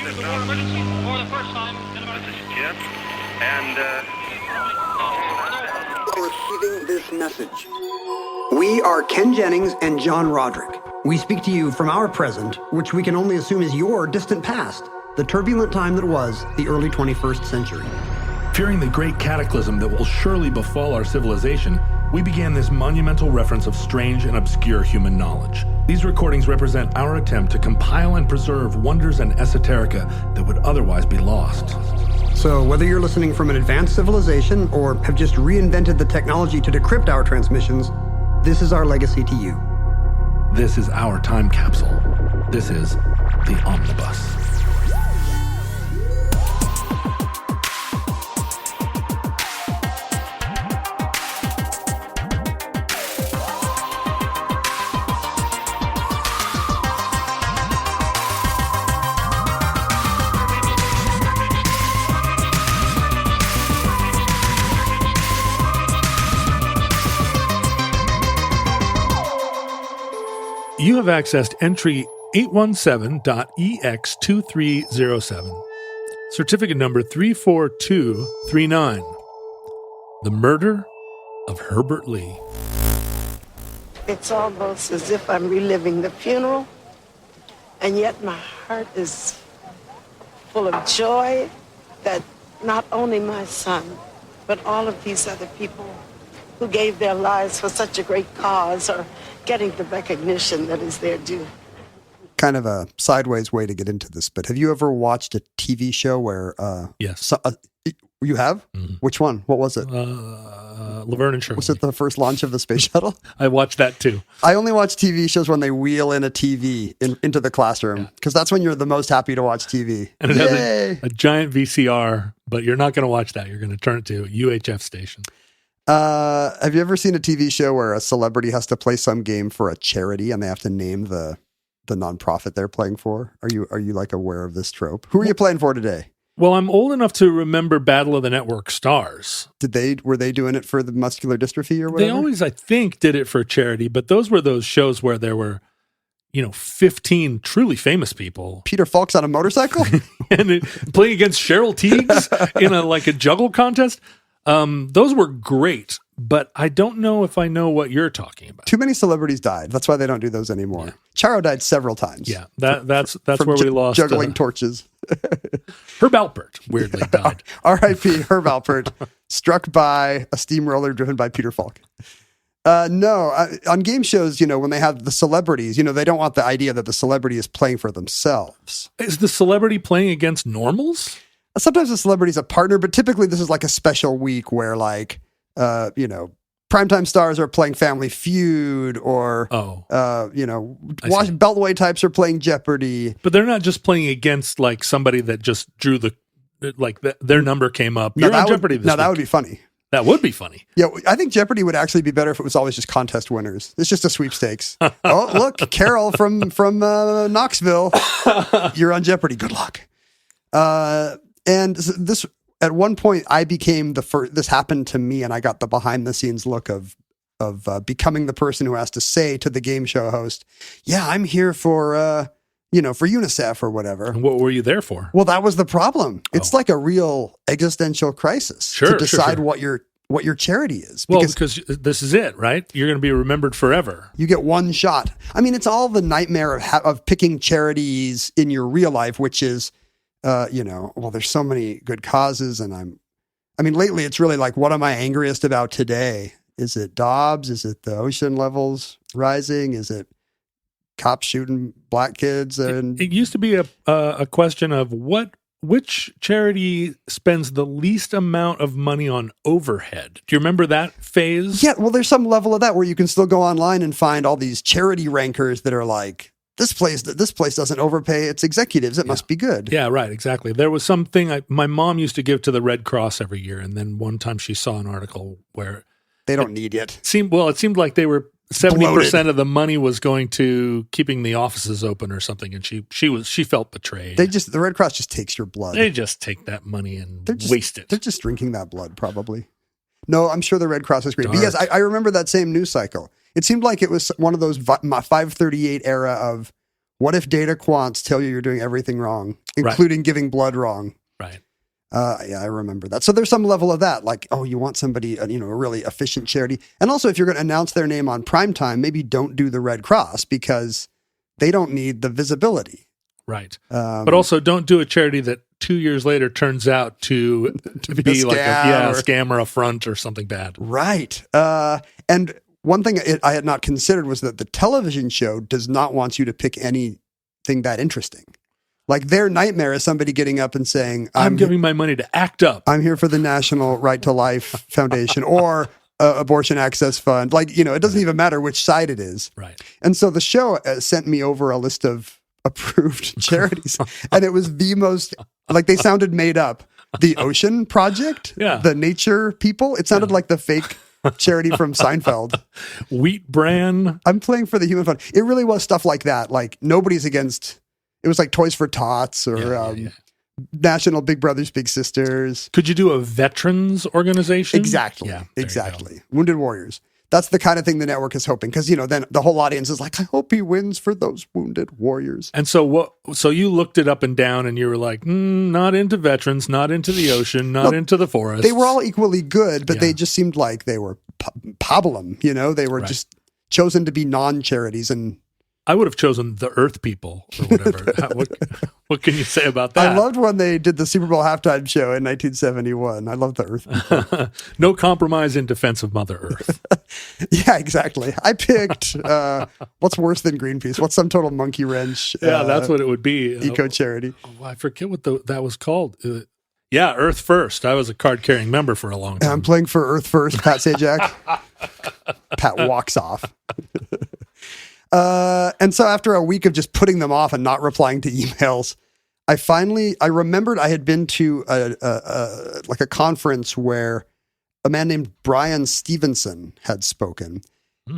emergency for the first time in about... This is Jim, and Receiving this message. We are Ken Jennings and John Roderick. We speak to you from our present, which we can only assume is your distant past, the turbulent time that was the early 21st century. Fearing the great cataclysm that will surely befall our civilization, we began this monumental reference of strange and obscure human knowledge. These recordings represent our attempt to compile and preserve wonders and esoterica that would otherwise be lost. So whether you're listening from an advanced civilization or have just reinvented the technology to decrypt our transmissions, this is our legacy to you. This is our time capsule. This is the Omnibus. You have accessed entry 817.EX2307, certificate number 34239, the murder of Herbert Lee. It's almost as if I'm reliving the funeral, and yet my heart is full of joy that not only my son, but all of these other people who gave their lives for such a great cause are getting the recognition that is their due. Kind of a sideways way to get into this, but have you ever watched a TV show where... Yes. You have? Mm-hmm. Which one? What was it? Laverne and Shirley. Was it the first launch of the space shuttle? I watched that too. I only watch TV shows when they wheel in a TV into the classroom, because that's when you're the most happy to watch TV. And it has a giant VCR, but you're not going to watch that. You're going to turn it to a UHF station. Have you ever seen a TV show where a celebrity has to play some game for a charity and they have to name the nonprofit they're playing for? Are you like aware of this trope? Who are you playing for today? Well, I'm old enough to remember Battle of the Network Stars. Were they doing it for the muscular dystrophy or whatever? They always, I think, did it for charity, but those were those shows where there were, 15 truly famous people. Peter Falk's on a motorcycle? And playing against Cheryl Tiegs in a juggle contest. Those were great, but I don't know if I know what you're talking about. Too many celebrities died. That's why they don't do those anymore. Yeah. Charo died several times. Yeah, that's where we lost. Juggling torches. Herb Alpert weirdly died. R.I.P. Herb Alpert, struck by a steamroller driven by Peter Falk. On game shows, when they have the celebrities, they don't want the idea that the celebrity is playing for themselves. Is the celebrity playing against normals? Sometimes the celebrity's a partner, but typically this is like a special week where primetime stars are playing Family Feud or, Beltway types are playing Jeopardy. But they're not just playing against somebody that just drew their number came up. You're on Jeopardy this week. That would be funny. That would be funny. Yeah, I think Jeopardy would actually be better if it was always just contest winners. It's just a sweepstakes. Oh, look, Carol from Knoxville. You're on Jeopardy. Good luck. And this, at one point, I became the first. This happened to me, and I got the behind the scenes look of becoming the person who has to say to the game show host, "Yeah, I'm here for for UNICEF or whatever." And what were you there for? Well, that was the problem. It's like a real existential crisis to decide what your charity is. Because this is it, right? You're going to be remembered forever. You get one shot. I mean, it's all the nightmare of picking charities in your real life, which is. There's so many good causes, and lately it's really like, what am I angriest about today? Is it Dobbs? Is it the ocean levels rising? Is it cops shooting black kids? And it used to be a question of which charity spends the least amount of money on overhead. Do you remember that phase? Yeah, well, there's some level of that where you can still go online and find all these charity rankers that are like, this place doesn't overpay its executives. It must be good. Yeah, right, exactly. There was something my mom used to give to the Red Cross every year, and then one time she saw an article where they don't need it. It seemed like they were 70% of the money was going to keeping the offices open or something, and she felt betrayed. The Red Cross just takes your blood. They just take that money and waste it. They're just drinking that blood, probably. No, I'm sure the Red Cross is great. But yes, I remember that same news cycle. It seemed like it was one of those 538 era of what if data quants tell you you're doing everything wrong? including giving blood wrong. Right. Yeah, I remember that. So there's some level of that, like, oh, you want somebody, a really efficient charity. And also, if you're going to announce their name on primetime, maybe don't do the Red Cross because they don't need the visibility. Right. But also don't do a charity that 2 years later turns out to be like a scam or a front or something bad. Right. And one thing I had not considered was that the television show does not want you to pick anything that interesting. Like their nightmare is somebody getting up and saying, I'm giving my money to ACT UP. I'm here for the National Right to Life Foundation or Abortion Access Fund. Like, it doesn't even matter which side it is. Right. And so the show sent me over a list of approved charities. And it was the most, like they sounded made up. The Ocean Project, the Nature People. It sounded like the fake charity from Seinfeld. Wheat Bran. I'm playing for the Human Fund. It really was stuff like that. Like nobody's against... It was like Toys for Tots or National Big Brothers Big Sisters. Could you do a veterans organization? Exactly. Yeah, exactly. Wounded Warriors. That's the kind of thing the network is hoping because, then the whole audience is like, I hope he wins for those wounded warriors. And so So you looked it up and down and you were like, not into veterans, not into the ocean, not into the forest. They were all equally good, but they just seemed like they were pablum, They were just chosen to be non-charities and... I would have chosen the Earth People or whatever. What can you say about that? I loved when they did the Super Bowl halftime show in 1971. I love the Earth People. No compromise in defense of Mother Earth. Yeah, exactly. I picked what's worse than Greenpeace? What's some total monkey wrench? Yeah, that's what it would be. Eco charity. I forget what that was called. Earth First. I was a card-carrying member for a long time. I'm playing for Earth First, Pat Sajak. Pat walks off. And so after a week of just putting them off and not replying to emails, I remembered I had been to a conference where a man named Brian Stevenson had spoken.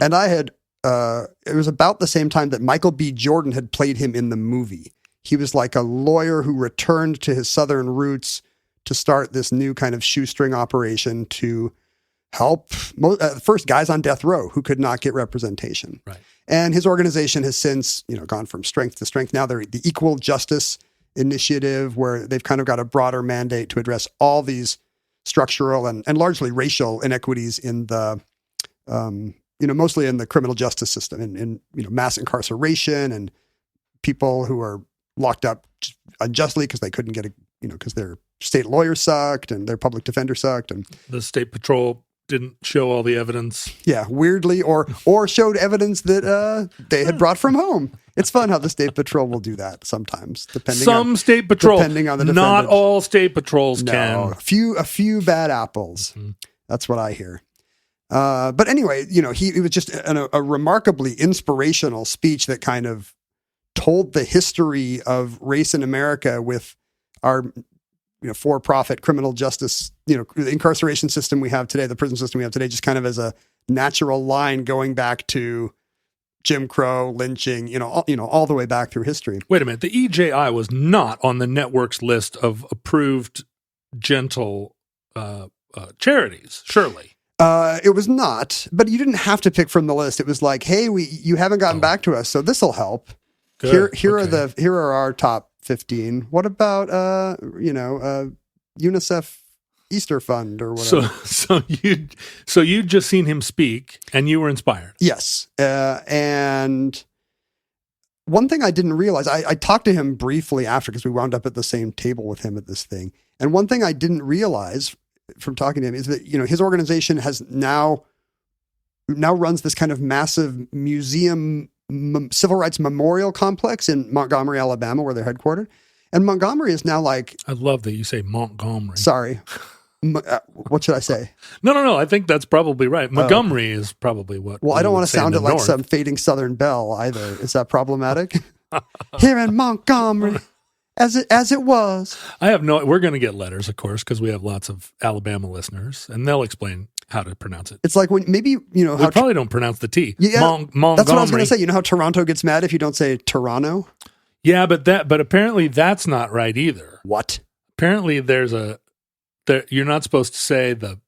And I had, it was about the same time that Michael B. Jordan had played him in the movie. He was like a lawyer who returned to his Southern roots to start this new kind of shoestring operation to help first guys on death row who could not get representation. Right. And his organization has since, gone from strength to strength. Now they're the Equal Justice Initiative, where they've kind of got a broader mandate to address all these structural and largely racial inequities in the, mostly in the criminal justice system, in mass incarceration and people who are locked up unjustly because they couldn't get because their state lawyer sucked and their public defender sucked, and the state patrol didn't show all the evidence. Yeah, weirdly, or showed evidence that they had brought from home. It's fun how the state patrol will do that sometimes, depending on state patrol. Depending on the defendant. Not all state patrols can. A few bad apples. Mm-hmm. That's what I hear. But anyway, it was just a remarkably inspirational speech that kind of told the history of race in America with our for-profit criminal justice, the incarceration system we have today, the prison system we have today, just kind of as a natural line going back to Jim Crow, lynching, all the way back through history. Wait a minute. The EJI was not on the network's list of approved gentle charities, surely. It was not, but you didn't have to pick from the list. It was like, hey, you haven't gotten back to us, so this will help. Good. Here are our top 15. What about UNICEF Easter Fund or whatever? So you'd just seen him speak and you were inspired. Yes. And one thing I didn't realize, I talked to him briefly after because we wound up at the same table with him at this thing. And one thing I didn't realize from talking to him is that, his organization has now runs this kind of massive museum civil rights memorial complex in Montgomery, Alabama, where they're headquartered. And Montgomery is now like... I love that you say Montgomery. Sorry. What should I say? No. I think that's probably right. Montgomery is probably what... Well, I don't want to sound like some fading Southern belle either. Is that problematic? Here in Montgomery, as it was. We're going to get letters, of course, because we have lots of Alabama listeners, and they'll explain how to pronounce it. It's like when maybe, we probably don't pronounce the T. Yeah, Montgomery. That's what I was going to say. You know how Toronto gets mad if you don't say Toronto? Yeah, but apparently that's not right either. What? Apparently you're not supposed to say the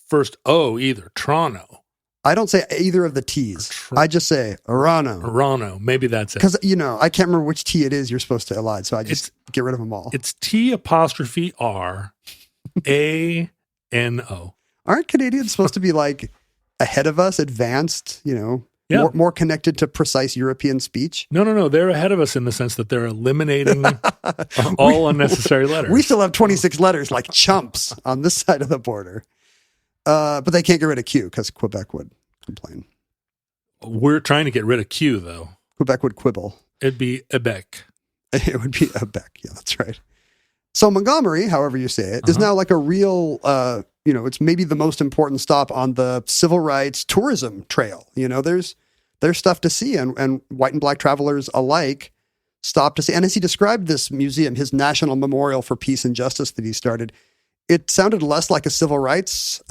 first O either. Toronto. I don't say either of the T's. I just say Arano. Arano. Maybe that's it. Because, I can't remember which T it is you're supposed to elide, so I just get rid of them all. It's T''R''A''N''O. Aren't Canadians supposed to be like ahead of us, advanced, more connected to precise European speech? No. They're ahead of us in the sense that they're eliminating all unnecessary letters. We still have 26 letters like chumps on this side of the border. But they can't get rid of Q because Quebec would complain. We're trying to get rid of Q, though. Quebec would quibble. It'd be Quebec. It would be Quebec. Yeah, that's right. So Montgomery, however you say it, is now like a real, it's maybe the most important stop on the civil rights tourism trail. There's stuff to see, and white and black travelers alike stop to see. And as he described this museum, his National Memorial for Peace and Justice that he started, it sounded less like a civil rights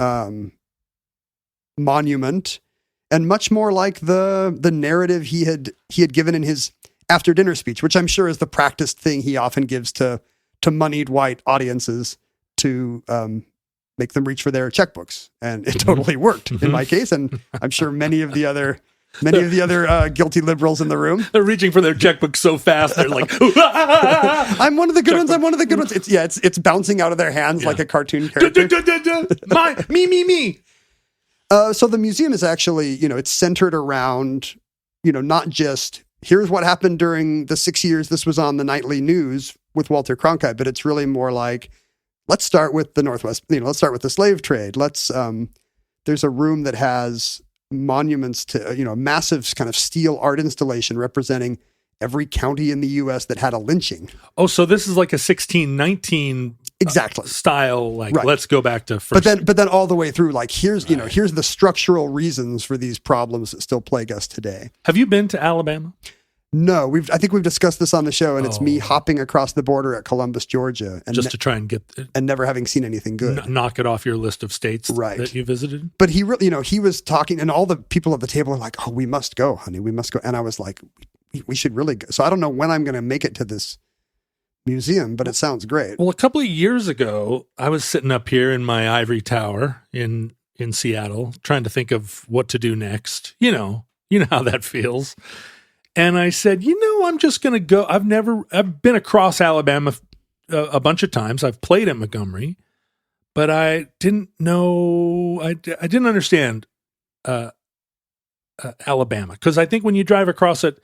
monument and much more like the narrative he had given in his after dinner speech, which I'm sure is the practiced thing he often gives to moneyed white audiences to make them reach for their checkbooks. And it totally worked in my case. And I'm sure many of the other guilty liberals in the room. They're reaching for their checkbook so fast. They're like, I'm one of the good ones. I'm one of the good ones. It's bouncing out of their hands like a cartoon character. Me. So the museum is actually, it's centered around, not just here's what happened during the 6 years this was on the nightly news with Walter Cronkite, but it's really more like, let's start with the Northwest, let's start with the slave trade. There's a room that has monuments to, a massive kind of steel art installation representing every county in the U.S. that had a lynching. Oh, so this is like a 1619 exactly style, like right. Let's go back to first. But then all the way through, like here's the structural reasons for these problems that still plague us today. Have you been to Alabama? No, I think we've discussed this on the show, and it's me hopping across the border at Columbus, Georgia, and just to try and get and never having seen anything good. Knock it off your list of states that you visited. But he really, he was talking, and all the people at the table were like, "Oh, we must go, honey, we must go." And I was like, "We should really go." So I don't know when I'm going to make it to this museum, but it sounds great. Well, a couple of years ago, I was sitting up here in my ivory tower in Seattle, trying to think of what to do next. You know how that feels. And I said, I'm just going to go. I've been across Alabama a bunch of times. I've played at Montgomery, but I didn't know, I didn't understand Alabama. Because I think when you drive across it,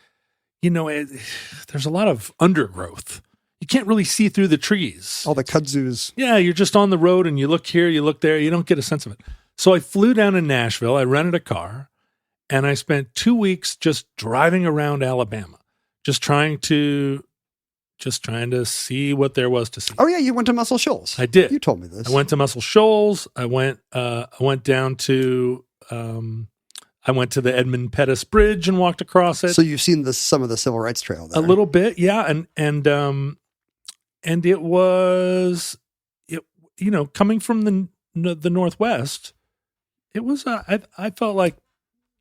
there's a lot of undergrowth. You can't really see through the trees. All the kudzus. Yeah, you're just on the road and you look here, you look there, you don't get a sense of it. So I flew down to Nashville. I rented a car. And I spent 2 weeks just driving around Alabama, just trying to see what there was to see. Oh yeah, you went to Muscle Shoals. I did. You told me this. I went to Muscle Shoals. I went down to I went to the Edmund Pettus Bridge and walked across it. So you've seen some of the Civil Rights Trail there. A little bit, yeah. And it was coming from the Northwest, it was I felt like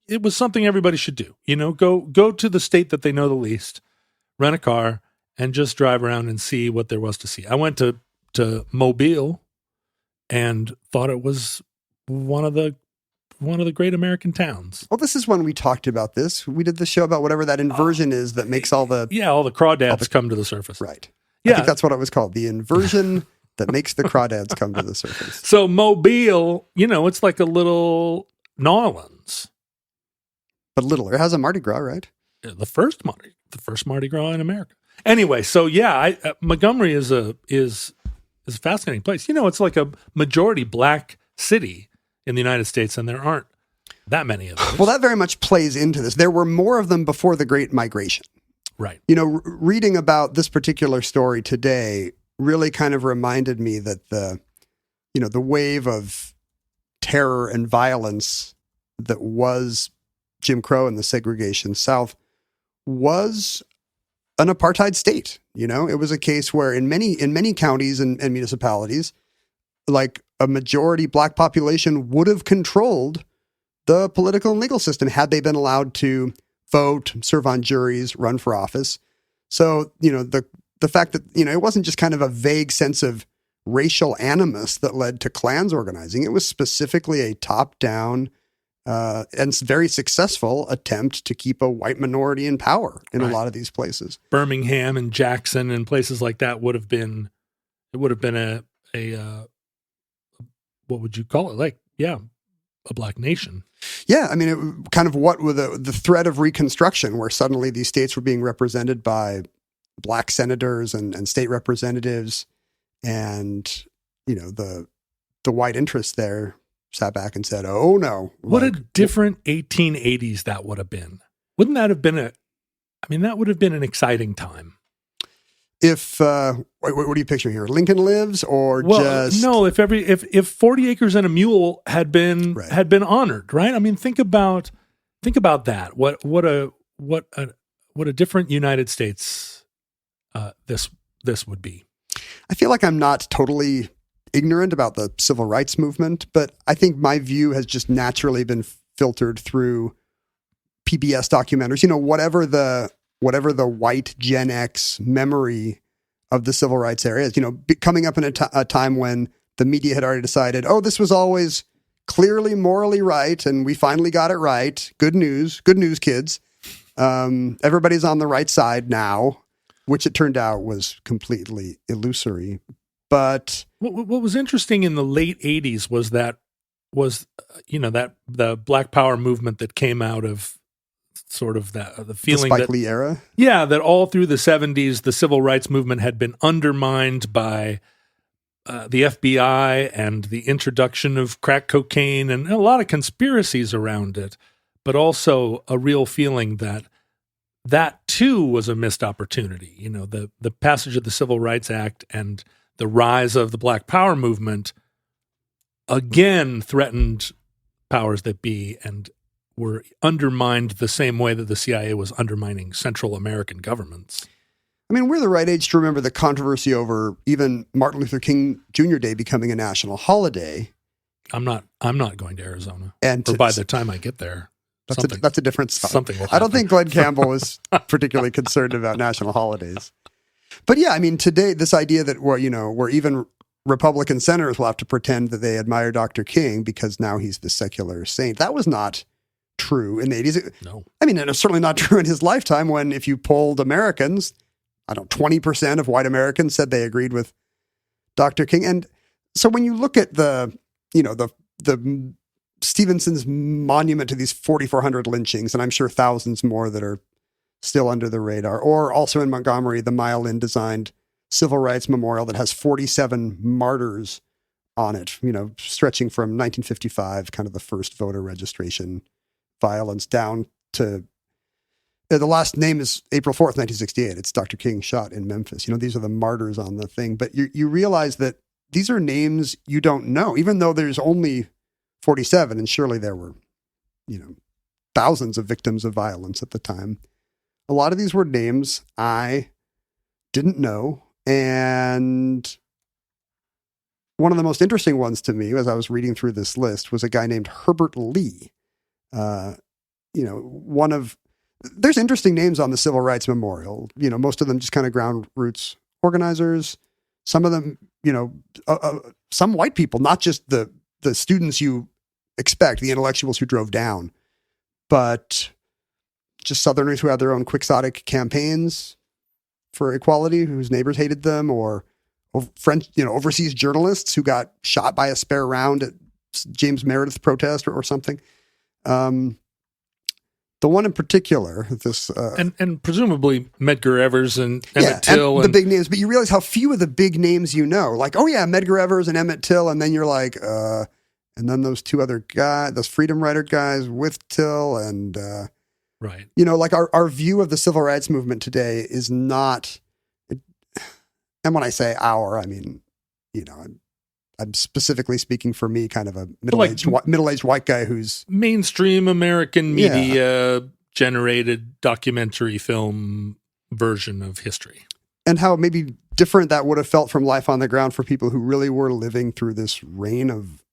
it was something everybody should do. Go to the state that they know the least, rent a car, and just drive around and see what there was to see. I went to Mobile and thought it was one of the great American towns. Well, this is when we talked about this. We did the show about whatever that inversion is that makes all the crawdads come to the surface. Right. Yeah. I think that's what it was called. The inversion that makes the crawdads come to the surface. So Mobile, it's like a little New but littler. It has a Mardi Gras, right? The first Mardi Gras in America. Anyway, so yeah, Montgomery is a fascinating place. It's like a majority black city in the United States, and there aren't that many of those. Well, that very much plays into this. There were more of them before the Great Migration. Right. Reading about this particular story today really kind of reminded me that the wave of terror and violence that was Jim Crow and the segregation South was an apartheid state. It was a case where in many counties and municipalities, like a majority black population would have controlled the political and legal system had they been allowed to vote, serve on juries, run for office. So, the fact that, it wasn't just kind of a vague sense of racial animus that led to Klans organizing. It was specifically a top-down and very successful attempt to keep a white minority in power in a lot of these places. Birmingham and Jackson and places like that would have been a what would you call it? Like, yeah, a black nation. Yeah, I mean, it kind of what with the threat of Reconstruction, where suddenly these states were being represented by black senators and state representatives, and the white interest there sat back and said, "Oh no, what a different 1880s that would have been." Wouldn't that have been that would have been an exciting time. If what are you picturing here? Lincoln Lives, or just no? If 40 Acres and a Mule had been honored, right? I mean, think about that. What a different United States this would be. I feel like I'm not totally ignorant about the civil rights movement, but I think my view has just naturally been filtered through PBS documentaries. Whatever the white Gen X memory of the civil rights era is, coming up in a time when the media had already decided, oh, this was always clearly morally right, and we finally got it right. Good news, kids. Everybody's on the right side now, which it turned out was completely illusory. But what was interesting in the late 80s was that the Black Power movement that came out of sort of the feeling the Spike Lee era. Yeah, that all through the 70s, the civil rights movement had been undermined by the FBI and the introduction of crack cocaine and a lot of conspiracies around it, but also a real feeling that too was a missed opportunity. The passage of the Civil Rights Act and the rise of the Black Power movement again threatened powers that be and were undermined the same way that the CIA was undermining Central American governments. I mean, we're the right age to remember the controversy over even Martin Luther King Jr. Day becoming a national holiday. I'm not going to Arizona. Or by the time I get there, that's a different story. Something will happen. I don't think Glenn Campbell was particularly concerned about national holidays. But yeah, I mean, today, this idea that where even Republican senators will have to pretend that they admire Dr. King because now he's the secular saint, that was not true in the 80s. No. I mean, and it's certainly not true in his lifetime, when if you polled Americans, 20% of white Americans said they agreed with Dr. King. And so when you look at the Stevenson's monument to these 4,400 lynchings, and I'm sure thousands more that are still under the radar, or also in Montgomery, the Mile Lin designed civil rights memorial that has 47 martyrs on it, stretching from 1955, kind of the first voter registration violence, down to the last name is April 4th, 1968. It's Dr. King shot in Memphis. These are the martyrs on the thing. But you realize that these are names you don't know, even though there's only 47, and surely there were, thousands of victims of violence at the time. A lot of these were names I didn't know. And one of the most interesting ones to me, as I was reading through this list, was a guy named Herbert Lee. There's interesting names on the Civil Rights Memorial. Most of them just kind of ground roots organizers. Some of them, some white people, not just the students you expect, the intellectuals who drove down, but just Southerners who had their own quixotic campaigns for equality, whose neighbors hated them, or French, overseas journalists who got shot by a spare round at James Meredith protest or something. The one in particular, this and presumably Medgar Evers and Emmett Till, and the big names, but you realize how few of the big names like, oh yeah, Medgar Evers and Emmett Till, and then you're like, and then those two other guys, those Freedom Rider guys with Till, and right, like our view of the civil rights movement today is not. And when I say our, I mean, I'm specifically speaking for me, kind of a middle-aged white guy who's mainstream American media generated documentary film version of history. And how maybe different that would have felt from life on the ground for people who really were living through this reign of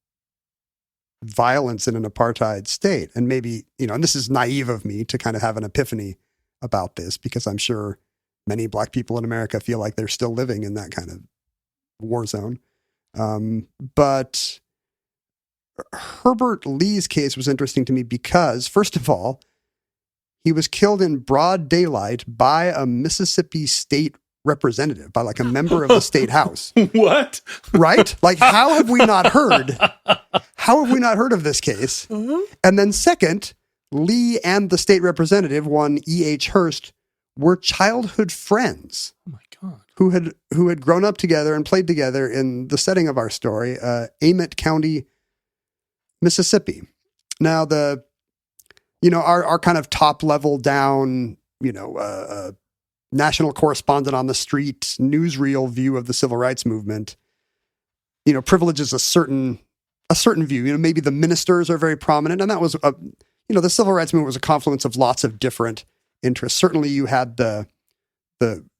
violence in an apartheid state. And maybe, and this is naive of me to kind of have an epiphany about this, because I'm sure many Black people in America feel like they're still living in that kind of war zone. But Herbert Lee's case was interesting to me because, first of all, he was killed in broad daylight by a Mississippi state representative, by like a member of the state house. What? Right? Like, how have we not heard? How have we not heard of this case? Mm-hmm. And then second, Lee and the state representative, one E.H. Hurst, were childhood friends. Oh my God. Who had grown up together and played together in the setting of our story, Amite County, Mississippi. Now, our kind of top level down, national correspondent on the street, newsreel view of the civil rights movement, privileges a certain view. Maybe the ministers are very prominent, and that was the civil rights movement was a confluence of lots of different interests. Certainly, you had the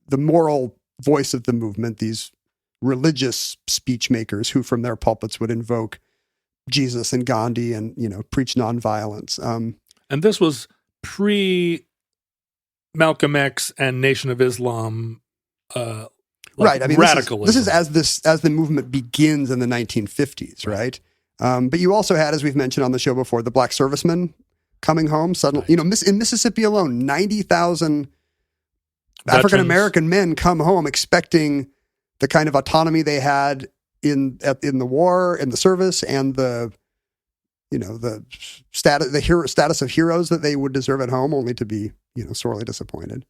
moral voice of the movement, these religious speech makers who from their pulpits would invoke Jesus and Gandhi and, preach nonviolence. And this was pre Malcolm X and Nation of Islam. Right. I mean, radicalism. This is as the movement begins in the 1950s. Right. But you also had, as we've mentioned on the show before, the black servicemen coming home suddenly. Right. In Mississippi alone, 90,000 African-American men come home expecting the kind of autonomy they had in the war, in the service, and the status of heroes that they would deserve at home, only to be, sorely disappointed.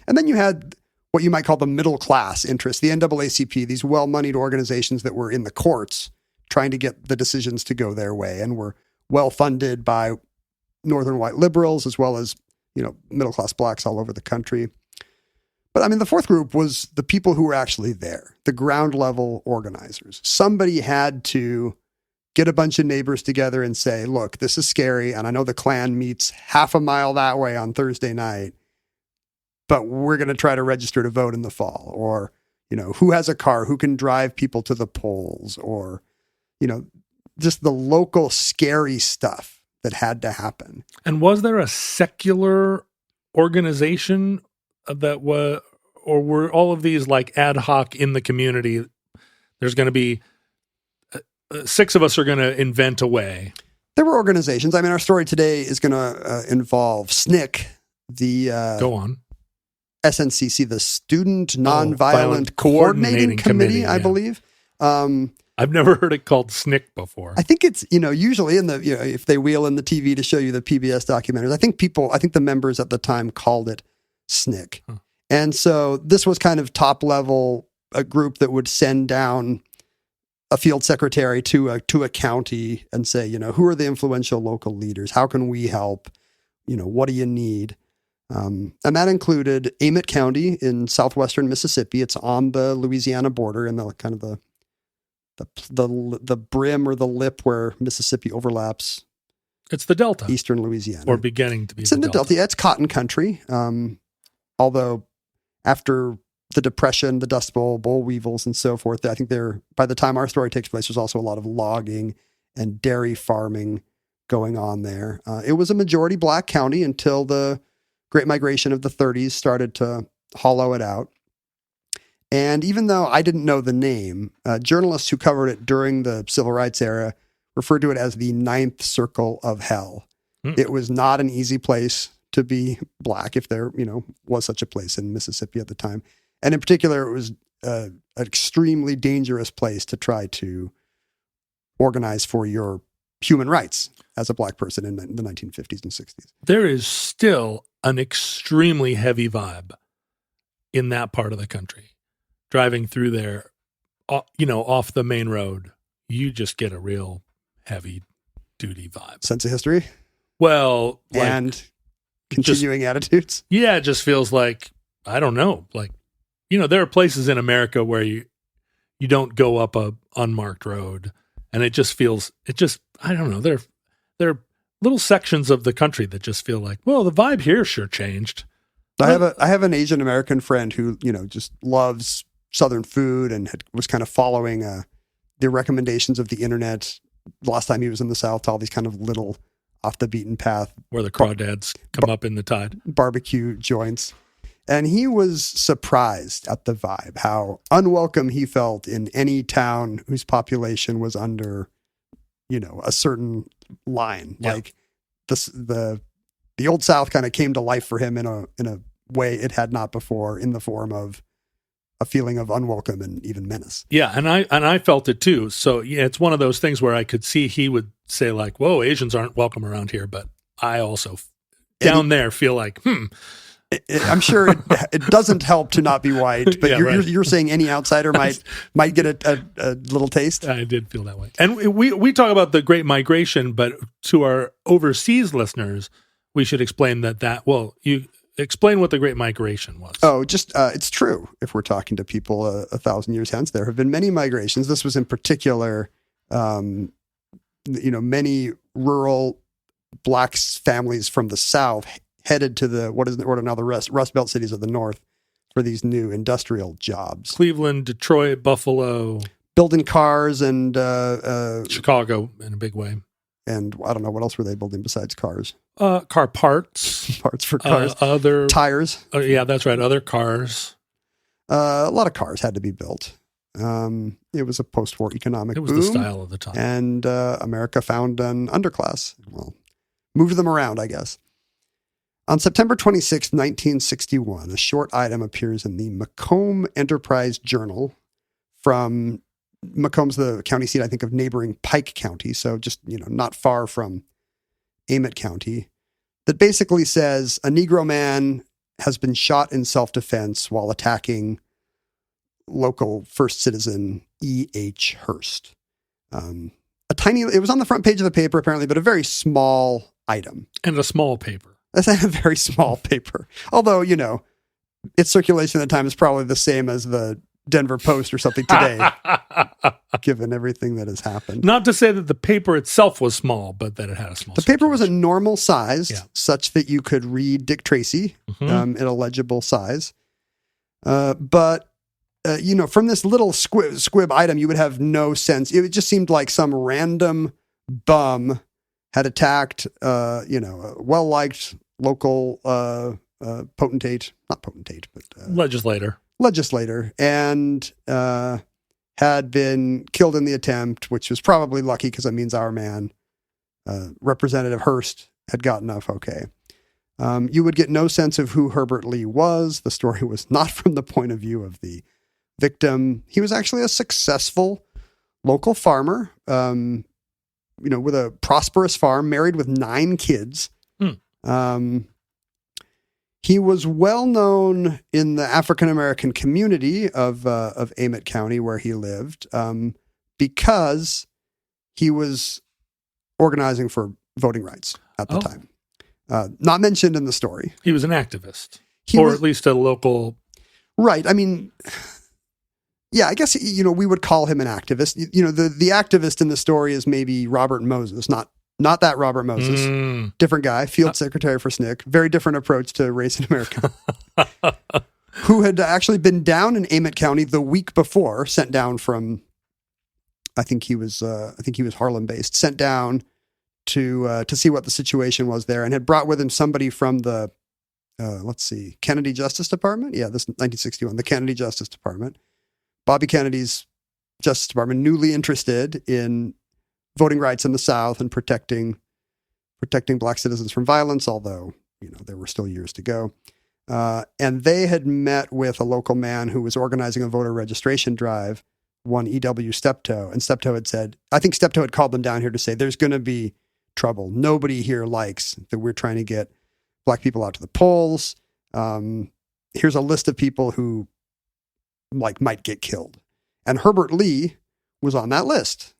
And then you had what you might call the middle class interest, the NAACP, these well-moneyed organizations that were in the courts trying to get the decisions to go their way and were well-funded by northern white liberals as well as, middle-class blacks all over the country. But I mean, the fourth group was the people who were actually there, the ground level organizers. Somebody had to get a bunch of neighbors together and say, look, this is scary. And I know the Klan meets half a mile that way on Thursday night, but we're going to try to register to vote in the fall. Or, who has a car, who can drive people to the polls, or, just the local scary stuff that had to happen. And was there a secular organization that was, or were all of these like ad hoc in the community? There's going to be 6 of us are going to invent a way. There were organizations. I mean, our story today is going to involve SNCC, the go on SNCC, the Student Nonviolent Coordinating Committee, I believe. I've never heard it called SNCC before. I think it's, usually in the, if they wheel in the TV to show you the PBS documentaries, I think the members at the time called it SNCC. Huh. And so this was kind of top level, a group that would send down a field secretary to a county and say, who are the influential local leaders? How can we help? What do you need? And that included Amite County in southwestern Mississippi. It's on the Louisiana border in the kind of the brim or the lip where Mississippi overlaps. It's the Delta. Eastern Louisiana. Or beginning to be It's in the Delta. Yeah, it's cotton country. Although after the Depression, the Dust Bowl, boll weevils, and so forth, I think by the time our story takes place, there's also a lot of logging and dairy farming going on there. It was a majority black county until the Great Migration of the 30s started to hollow it out. And even though I didn't know the name, journalists who covered it during the Civil Rights era referred to it as the Ninth Circle of Hell. It was not an easy place to be black, if there, was such a place in Mississippi at the time. And in particular, it was an extremely dangerous place to try to organize for your human rights as a black person in the 1950s and 60s. There is still an extremely heavy vibe in that part of the country. Driving through there, off the main road, you just get a real heavy duty vibe. Sense of history? Well, and continuing attitudes? Yeah, it just feels like, I don't know, there are places in America where you don't go up a unmarked road, and it just feels, I don't know, there are little sections of the country that just feel like, well, the vibe here sure changed. I have an Asian American friend who, just loves Southern food and was kind of following the recommendations of the internet the last time he was in the South to all these kind of little off the beaten path. Where the crawdads come up in the tide. Barbecue joints. And he was surprised at the vibe, how unwelcome he felt in any town whose population was under, a certain line. Yeah. Like the Old South kind of came to life for him in a way it had not before, in the form of a feeling of unwelcome and even menace. Yeah, and I felt it too. So yeah, it's one of those things where I could see he would say like, "Whoa, Asians aren't welcome around here," but I also down there feel like, I'm sure it doesn't help to not be white, but Yeah, you're saying any outsider might get a little taste. I did feel that way. And we talk about the Great Migration, but to our overseas listeners, we should explain well, you explain what the Great Migration was. Oh, just it's true. If we're talking to people 1,000 years hence, there have been many migrations. This was in particular, many rural black families from the South headed to what are now the Rust Belt cities of the North for these new industrial jobs. Cleveland, Detroit, Buffalo, building cars, and Chicago in a big way. And I don't know, what else were they building besides cars? Car parts. Parts for cars. Other tires. Yeah, that's right. Other cars. A lot of cars had to be built. It was a post-war economic boom. It was the style of the time. And America found an underclass. Well, moved them around, I guess. On September 26, 1961, a short item appears in the Macomb Enterprise Journal from Macomb's the county seat, I think, of neighboring Pike County, so just, not far from Amet County, that basically says a Negro man has been shot in self-defense while attacking local first citizen E.H. Hurst. It was on the front page of the paper, apparently, but a very small item. And a small paper. That's a very small paper. Although, its circulation at the time is probably the same as the Denver Post or something today, given everything that has happened. Not to say that the paper itself was small, but that it had a small The paper was a normal size, Yeah. such that you could read Dick Tracy in a legible size. But from this little squib item, you would have no sense. It just seemed like some random bum had attacked, a well-liked local not potentate, but legislator, and had been killed in the attempt, which was probably lucky because it means our man, Representative Hurst, had gotten off okay. You would get no sense of who Herbert Lee was. The story was not from the point of view of the victim. He was actually a successful local farmer, with a prosperous farm, married with 9 kids. He was well known in the African-American community of Amet County where he lived, because he was organizing for voting rights at the time. Not mentioned in the story. He was an activist, at least a local. Right. I mean, yeah, I guess, we would call him an activist. The activist in the story is maybe Robert Moses, not that Robert Moses. Different guy, field secretary for SNCC. Very different approach to race in America. Who had actually been down in Amet County the week before, sent down from, I think he was Harlem based, sent down to see what the situation was there, and had brought with him somebody from the, Kennedy Justice Department. Yeah, this 1961, the Kennedy Justice Department. Bobby Kennedy's Justice Department, newly interested in voting rights in the South and protecting black citizens from violence, although, there were still years to go. And they had met with a local man who was organizing a voter registration drive, one E.W. Steptoe. And Steptoe had said, I think Steptoe had called them down here to say, there's going to be trouble. Nobody here likes that we're trying to get black people out to the polls. Here's a list of people who might get killed. And Herbert Lee was on that list.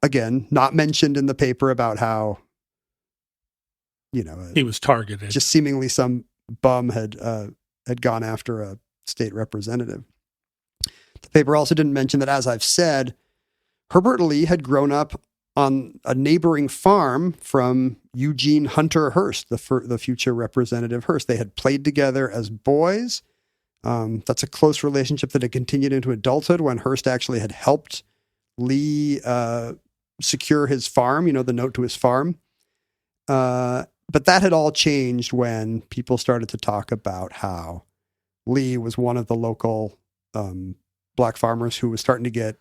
Again, not mentioned in the paper about how, he was targeted. Just seemingly some bum had gone after a state representative. The paper also didn't mention that, as I've said, Herbert Lee had grown up on a neighboring farm from Eugene Hunter Hurst, the future Representative Hurst. They had played together as boys. That's a close relationship that had continued into adulthood when Hurst actually had helped Lee secure his farm, the note to his farm. But that had all changed when people started to talk about how Lee was one of the local black farmers who was starting to get,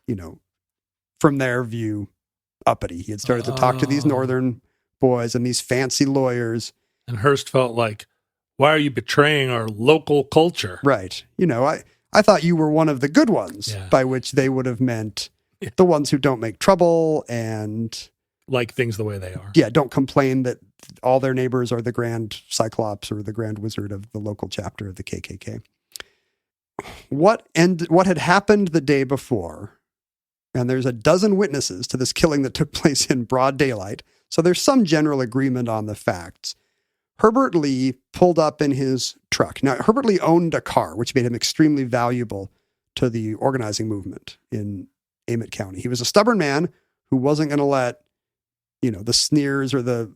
from their view, uppity. He had started to talk to these northern boys and these fancy lawyers. And Hearst felt like, why are you betraying our local culture? Right. I thought you were one of the good ones, by which they would have meant the ones who don't make trouble and like things the way they are. Yeah, don't complain that all their neighbors are the Grand Cyclops or the Grand Wizard of the local chapter of the KKK. What had happened the day before, and there's a dozen witnesses to this killing that took place in broad daylight, so there's some general agreement on the facts. Herbert Lee pulled up in his truck. Now, Herbert Lee owned a car, which made him extremely valuable to the organizing movement in Amite County. He was a stubborn man who wasn't going to let, the sneers or the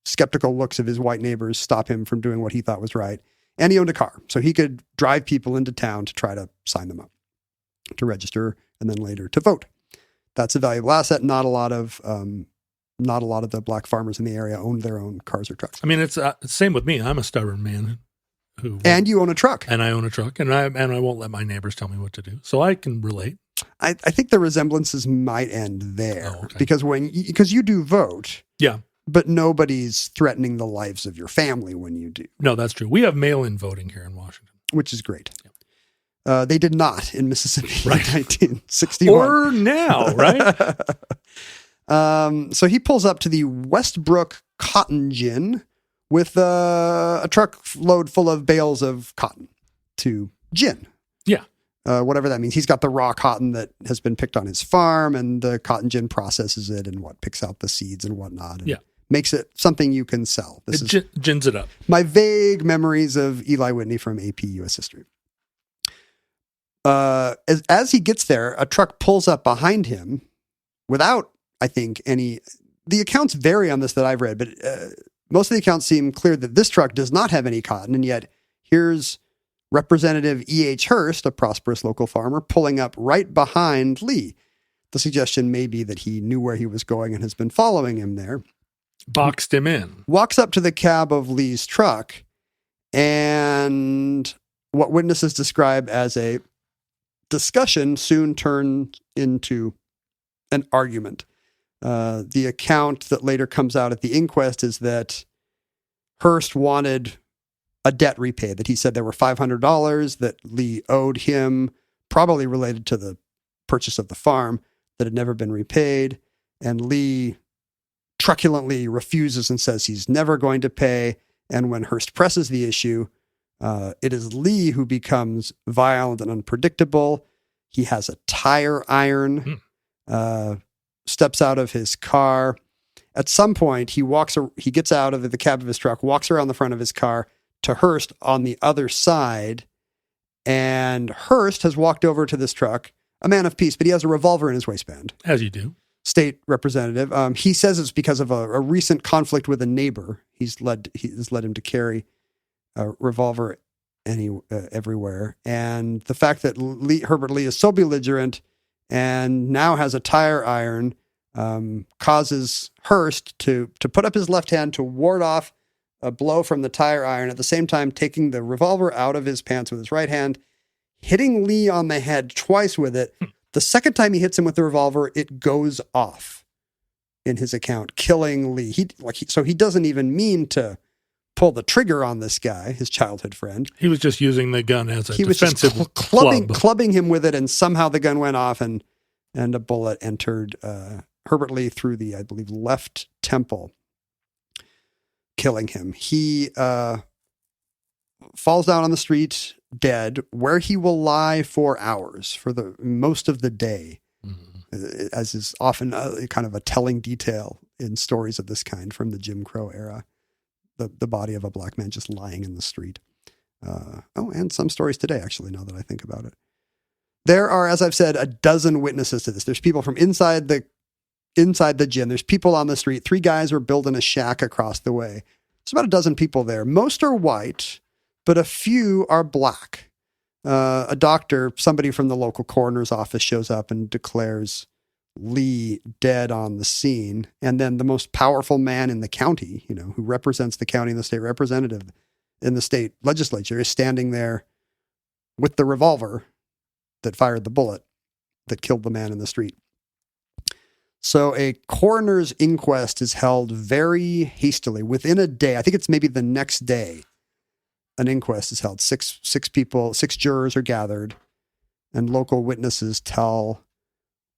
skeptical looks of his white neighbors stop him from doing what he thought was right. And he owned a car, so he could drive people into town to try to sign them up, to register, and then later to vote. That's a valuable asset. Not a lot of the black farmers in the area owned their own cars or trucks. I mean, it's same with me. I'm a stubborn man and you own a truck. And I own a truck, and I won't let my neighbors tell me what to do. So I can relate. I think the resemblances might end there because because you do vote. Yeah. But nobody's threatening the lives of your family when you do. No, that's true. We have mail-in voting here in Washington. Which is great. Yeah. They did not in Mississippi in 1961. Or now, right? So he pulls up to the Westbrook Cotton Gin with a truckload full of bales of cotton to gin. Yeah. Whatever that means. He's got the raw cotton that has been picked on his farm, and the cotton gin processes it and picks out the seeds and whatnot. And makes it something you can sell. Gins it up. My vague memories of Eli Whitney from AP US History. As he gets there, a truck pulls up behind him without, I think, the accounts vary on this that I've read, but most of the accounts seem clear that this truck does not have any cotton, and yet here's Representative E.H. Hearst, a prosperous local farmer, pulling up right behind Lee. The suggestion may be that he knew where he was going and has been following him there. Boxed him in. Walks up to the cab of Lee's truck, and what witnesses describe as a discussion soon turned into an argument. The account that later comes out at the inquest is that Hearst wanted a debt repaid, that he said there were $500 that Lee owed him, probably related to the purchase of the farm, that had never been repaid. And Lee truculently refuses and says he's never going to pay. And when Hearst presses the issue, it is Lee who becomes violent and unpredictable. He has a tire iron, steps out of his car. At some point, he gets out of the cab of his truck, walks around the front of his car to Hearst on the other side. And Hearst has walked over to this truck, a man of peace, but he has a revolver in his waistband. As you do. State representative. He says it's because of a recent conflict with a neighbor. He has led him to carry a revolver everywhere. And the fact that Herbert Lee is so belligerent and now has a tire iron causes Hearst to put up his left hand to ward off a blow from the tire iron, at the same time taking the revolver out of his pants with his right hand, hitting Lee on the head twice with it. The second time he hits him with the revolver, it goes off in his account, killing Lee. So he doesn't even mean to pull the trigger on this guy, his childhood friend. He was just using the gun as a defensive was just clubbing him with it, and somehow the gun went off, and a bullet entered Herbert Lee through the, I believe, left temple, killing him. He falls down on the street dead, where he will lie for hours, for the most of the day, as is often kind of a telling detail in stories of this kind from the Jim Crow era. The body of a black man just lying in the street. And some stories today, actually, now that I think about it. There are, as I've said, a dozen witnesses to this. There's people from inside the gym. There's people on the street. 3 guys are building a shack across the way. There's about a dozen people there. Most are white, but a few are black. A doctor, somebody from the local coroner's office, shows up and declares Lee dead on the scene. And then the most powerful man in the county, who represents the county and the state representative in the state legislature, is standing there with the revolver that fired the bullet that killed the man in the street. So a coroner's inquest is held very hastily within a day. I think it's maybe the next day. An inquest is held. Six jurors are gathered, and local witnesses tell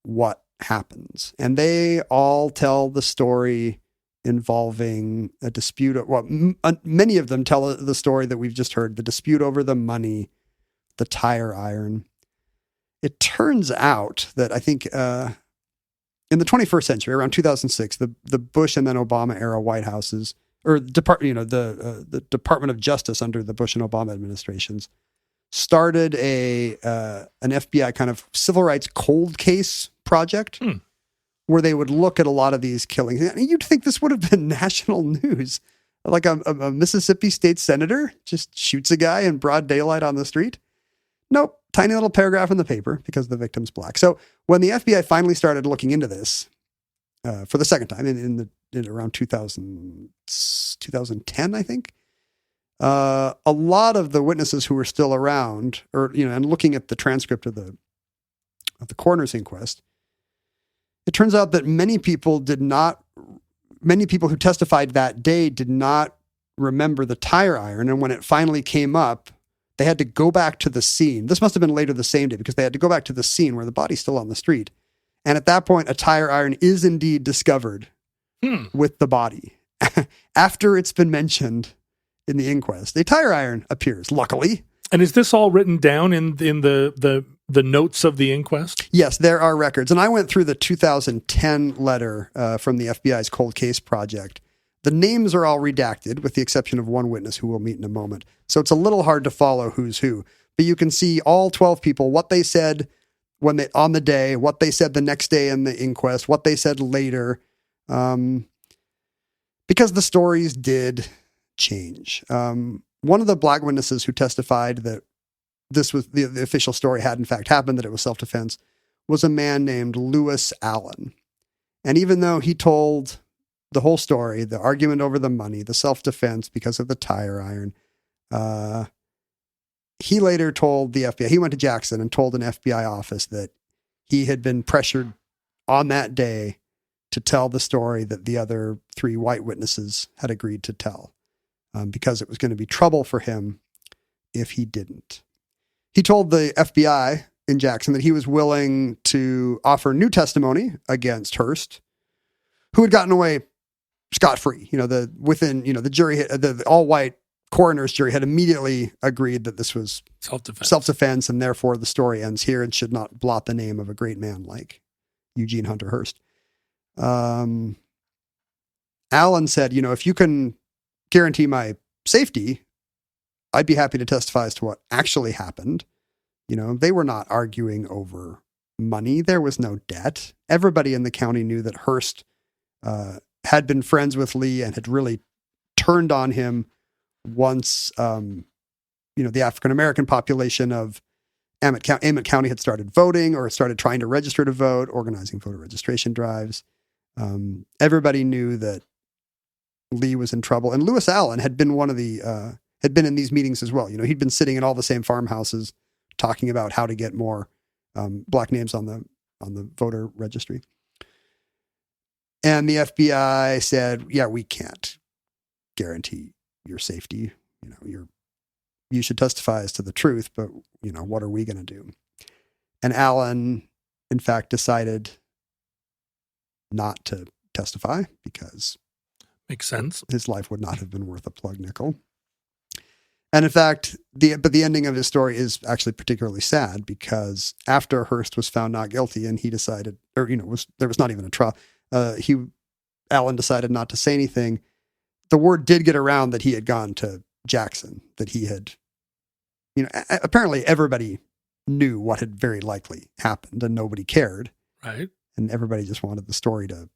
what happens. And they all tell the story involving a dispute. Many of them tell the story that we've just heard, the dispute over the money, the tire iron. It turns out that I think in the 21st century, around 2006, the Bush and then Obama era White Houses, or the Department of Justice under the Bush and Obama administrations, started an FBI kind of civil rights cold case project where they would look at a lot of these killings. And you'd think this would have been national news. Like a Mississippi state senator just shoots a guy in broad daylight on the street. Nope. Tiny little paragraph in the paper because the victim's black. So when the FBI finally started looking into this for the second time in around 2010, I think, a lot of the witnesses who were still around, and looking at the transcript of the coroner's inquest, it turns out that many people who testified that day did not remember the tire iron. And when it finally came up, they had to go back to the scene. This must have been later the same day because they had to go back to the scene where the body's still on the street. And at that point, a tire iron is indeed discovered with the body. After it's been mentioned in the inquest, a tire iron appears, luckily. And is this all written down in the notes of the inquest? Yes, there are records. And I went through the 2010 letter from the FBI's cold case project. The names are all redacted with the exception of one witness who we'll meet in a moment. So it's a little hard to follow who's who. But you can see all 12 people, what they said on the day, what they said the next day in the inquest, what they said later. Because the stories did change. One of the black witnesses who testified that this was the official story had in fact happened, that it was self-defense, was a man named Lewis Allen. And even though he told the whole story, the argument over the money, the self-defense because of the tire iron, he later told the FBI, he went to Jackson and told an FBI office that he had been pressured on that day to tell the story that the other three white witnesses had agreed to tell, because it was going to be trouble for him if he didn't. He told the FBI in Jackson that he was willing to offer new testimony against Hearst, who had gotten away scot-free. The jury, the all-white coroner's jury had immediately agreed that this was self-defense, and therefore the story ends here and should not blot the name of a great man like Eugene Hunter Hearst. Allen said, if you can guarantee my safety, I'd be happy to testify as to what actually happened. They were not arguing over money. There was no debt. Everybody in the county knew that Hearst had been friends with Lee and had really turned on him once, the African-American population of Ammett County had started voting or started trying to register to vote, organizing voter registration drives. Everybody knew that Lee was in trouble. And Lewis Allen had been had been in these meetings as well. He'd been sitting in all the same farmhouses talking about how to get more black names on the voter registry. And the FBI said, yeah, we can't guarantee your safety. You should testify as to the truth, but what are we going to do? And Allen, in fact, decided not to testify because makes sense. His life would not have been worth a plug nickel. And in fact, the ending of his story is actually particularly sad because after Hearst was found not guilty and he decided, there was not even a trial, Allen decided not to say anything. The word did get around that he had gone to Jackson, that he had, apparently everybody knew what had very likely happened and nobody cared. Right. And everybody just wanted the story to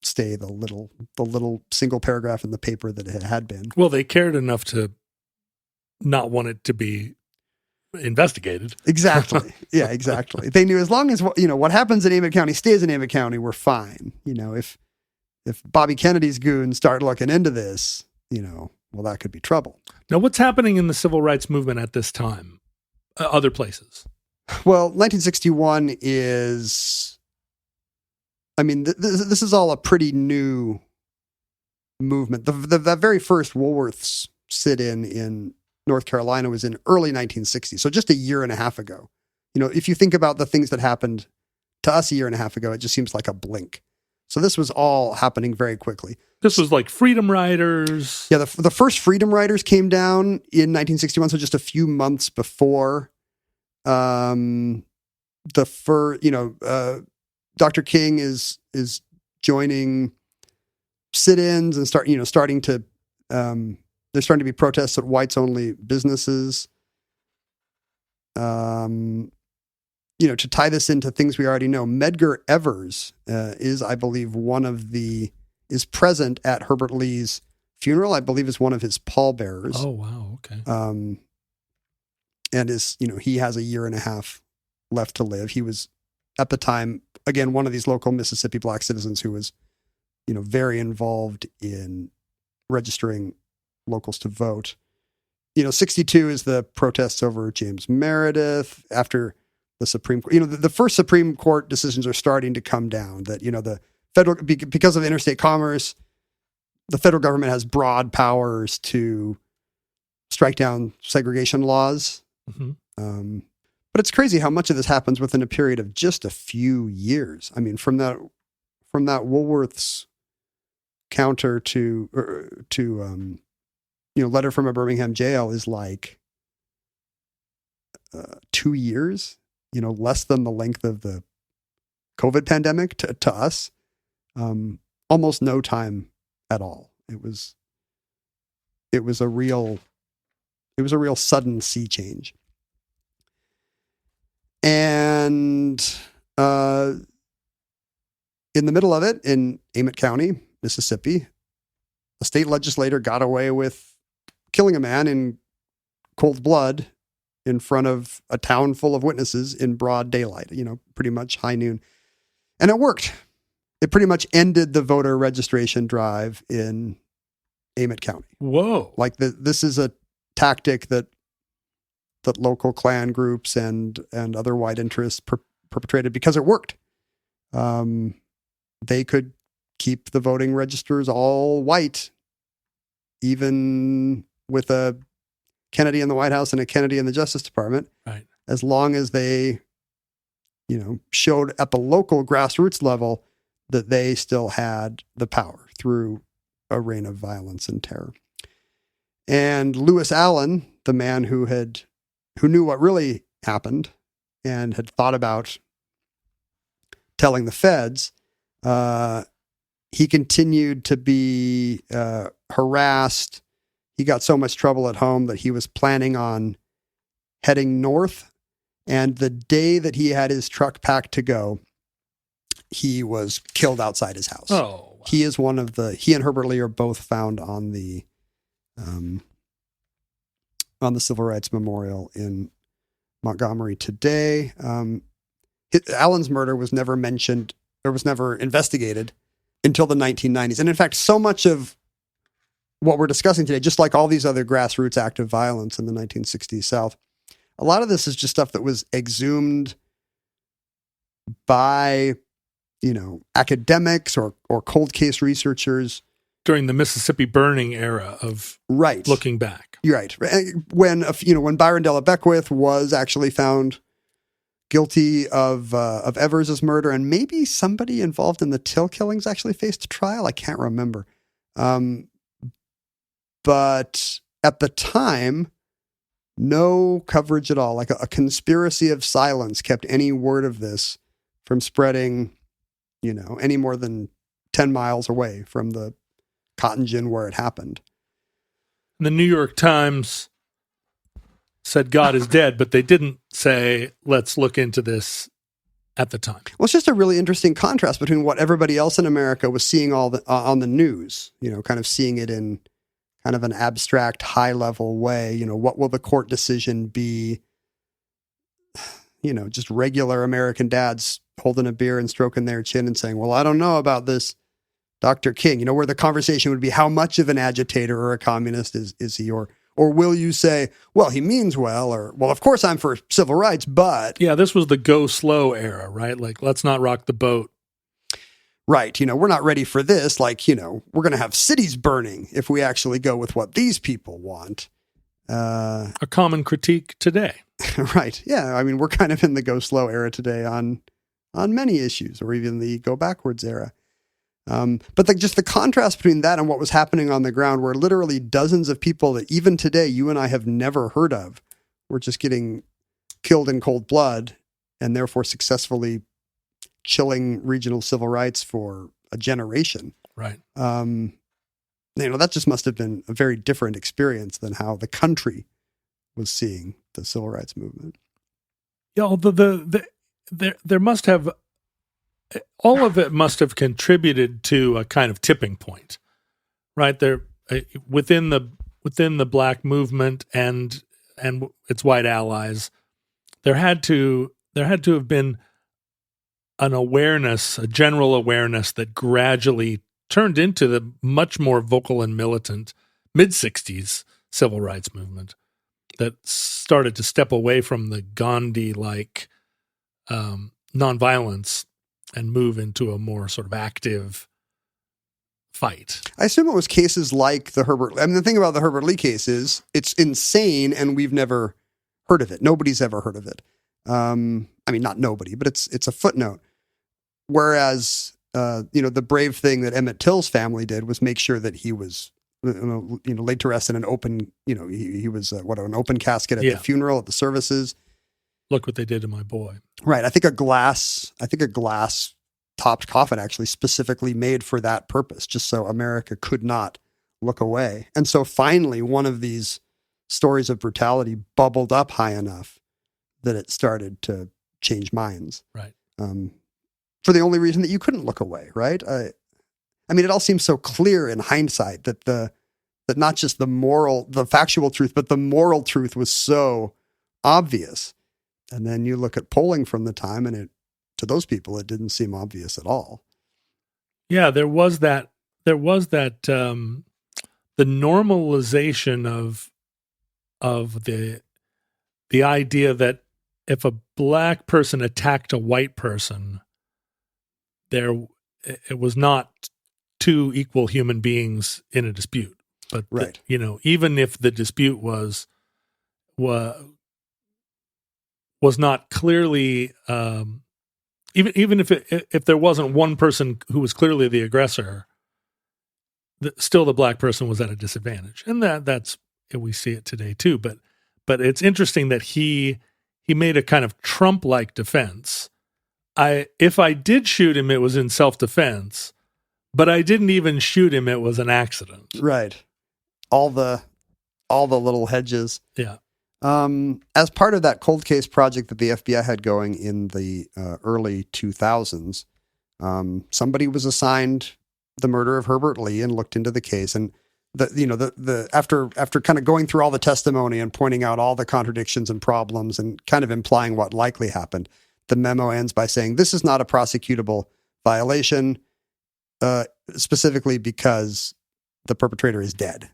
stay the little single paragraph in the paper that it had been. Well, they cared enough to not want it to be investigated. Exactly. Yeah, exactly. They knew as long as, what happens in Ammett County stays in Ammett County, we're fine. If Bobby Kennedy's goons start looking into this, well, that could be trouble. Now, what's happening in the civil rights movement at this time? Other places? Well, 1961 is I mean, this is all a pretty new movement. The very first Woolworths sit-in in North Carolina was in early 1960, so just a year and a half ago. You know, if you think about the things that happened to us a year and a half ago, it just seems like a blink. So this was all happening very quickly. This was like Freedom Riders. Yeah, the first Freedom Riders came down in 1961, so just a few months before Dr. King is joining sit-ins and starting to there's starting to be protests at whites-only businesses. To tie this into things we already know, Medgar Evers is, I believe, is present at Herbert Lee's funeral. I believe is one of his pallbearers. Oh, wow. Okay. And he has a year and a half left to live. He was, at the time, again, one of these local Mississippi black citizens who was, very involved in registering locals to vote. 62 is the protests over James Meredith after the Supreme Court. The first Supreme Court decisions are starting to come down that, the federal, because of interstate commerce, the federal government has broad powers to strike down segregation laws. Mm-hmm. But it's crazy how much of this happens within a period of just a few years. I mean, from that Woolworths counter to letter from a Birmingham jail is like 2 years, less than the length of the COVID pandemic to us. Almost no time at all. It was a real sudden sea change. And in the middle of it, in Amite County, Mississippi, a state legislator got away with killing a man in cold blood in front of a town full of witnesses in broad daylight, pretty much high noon. And it worked. It pretty much ended the voter registration drive in Amite County. Whoa. Like this is a tactic that local Klan groups and other white interests perpetrated because it worked. They could keep the voting registers all white, even with a Kennedy in the White House and a Kennedy in the Justice Department, right? As long as they, showed at the local grassroots level that they still had the power through a reign of violence and terror. And Lewis Allen, the man who knew what really happened and had thought about telling the feds, he continued to be harassed. He got so much trouble at home that he was planning on heading north. And the day that he had his truck packed to go, he was killed outside his house. Oh, wow. He is he and Herbert Lee are both found on the Civil Rights Memorial in Montgomery today. Allen's murder was never mentioned or was never investigated until the 1990s. And in fact, so much of what we're discussing today, just like all these other grassroots active violence in the 1960s South, a lot of this is just stuff that was exhumed by, academics or cold case researchers during the Mississippi burning era of looking back. You're right. When Byron Della Beckwith was actually found guilty of Evers's murder, and maybe somebody involved in the Till killings actually faced trial. I can't remember. But at the time, no coverage at all. Like a conspiracy of silence kept any word of this from spreading, any more than 10 miles away from the cotton gin where it happened. The New York Times said God is dead, but they didn't say, let's look into this at the time. Well, it's just a really interesting contrast between what everybody else in America was seeing on the news, kind of seeing it in kind of an abstract, high-level way. What will the court decision be? Just regular American dads holding a beer and stroking their chin and saying, well, I don't know about this Dr. King, where the conversation would be, how much of an agitator or a communist is he? Or will you say, well, he means well, or, well, of course I'm for civil rights, but... Yeah, this was the go slow era, right? Like, let's not rock the boat. Right. We're not ready for this. Like, we're going to have cities burning if we actually go with what these people want. A common critique today. Right. Yeah. I mean, we're kind of in the go slow era today on many issues, or even the go backwards era. But just the contrast between that and what was happening on the ground, where literally dozens of people that even today you and I have never heard of were just getting killed in cold blood, and therefore successfully chilling regional civil rights for a generation. Right. That just must have been a very different experience than how the country was seeing the civil rights movement. Yeah, there must have, all of it must have contributed to a kind of tipping point, right? There within the Black movement and its white allies, there had to have been an awareness, a general awareness that gradually turned into the much more vocal and militant mid-'60s civil rights movement that started to step away from the Gandhi-like nonviolence and move into a more sort of active fight. I assume it was cases like the Herbert. I mean, the thing about the Herbert Lee case is it's insane, and we've never heard of it. Nobody's ever heard of it. I mean, not nobody, but it's a footnote. Whereas, the brave thing that Emmett Till's family did was make sure that he was, laid to rest in an open, he was an open casket at the funeral, at the services. Look what they did to my boy. Right. I think a glass topped coffin actually specifically made for that purpose, just so America could not look away. And so finally, one of these stories of brutality bubbled up high enough that it started to change minds. Right. For the only reason that you couldn't look away, right? I mean, it all seems so clear in hindsight that that not just the factual truth, but the moral truth was so obvious. And then you look at polling from the time, and to those people, it didn't seem obvious at all. Yeah, there was that. The normalization of the idea that if a Black person attacked a white person, it was not two equal human beings in a dispute. But right. Even if the dispute was not clearly, even if there wasn't one person who was clearly the aggressor, still the Black person was at a disadvantage, and that's we see it today too. But it's interesting that he made a kind of Trump-like defense. If I did shoot him, it was in self-defense, but I didn't even shoot him; it was an accident. Right. All the little hedges. Yeah. As part of that cold case project that the FBI had going in the early 2000s, somebody was assigned the murder of Herbert Lee and looked into the case. And after kind of going through all the testimony and pointing out all the contradictions and problems and kind of implying what likely happened, the memo ends by saying this is not a prosecutable violation, specifically because the perpetrator is dead.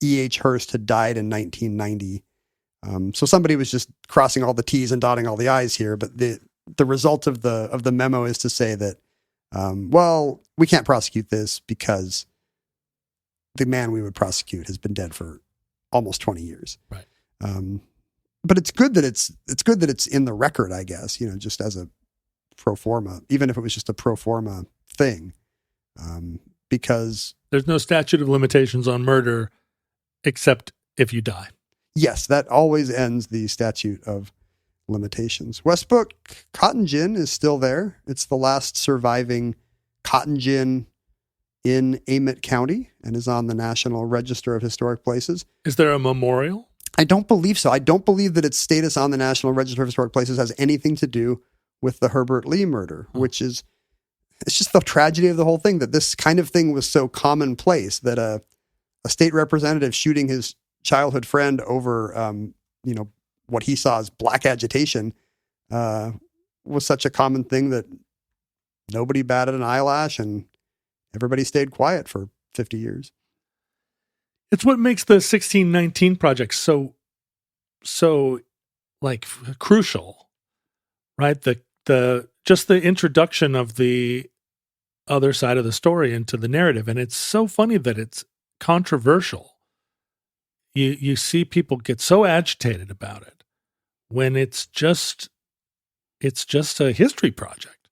E.H. Hurst had died in 1990. So somebody was just crossing all the T's and dotting all the I's here. But the result of the memo is to say that, we can't prosecute this because the man we would prosecute has been dead for almost 20 years. Right. But it's good that it's in the record, I guess, just as a pro forma, even if it was just a pro forma thing, because there's no statute of limitations on murder except if you die. Yes, that always ends the statute of limitations. Westbrook Cotton Gin is still there. It's the last surviving cotton gin in Amite County and is on the National Register of Historic Places. Is there a memorial? I don't believe so. I don't believe that its status on the National Register of Historic Places has anything to do with the Herbert Lee murder, which is, it's just the tragedy of the whole thing, that this kind of thing was so commonplace that a state representative shooting his childhood friend over, what he saw as black agitation, was such a common thing that nobody batted an eyelash and everybody stayed quiet for 50 years. It's what makes the 1619 Project so like crucial, right? The just the introduction of the other side of the story into the narrative. And it's so funny that it's controversial. You see people get so agitated about it when it's just a history project.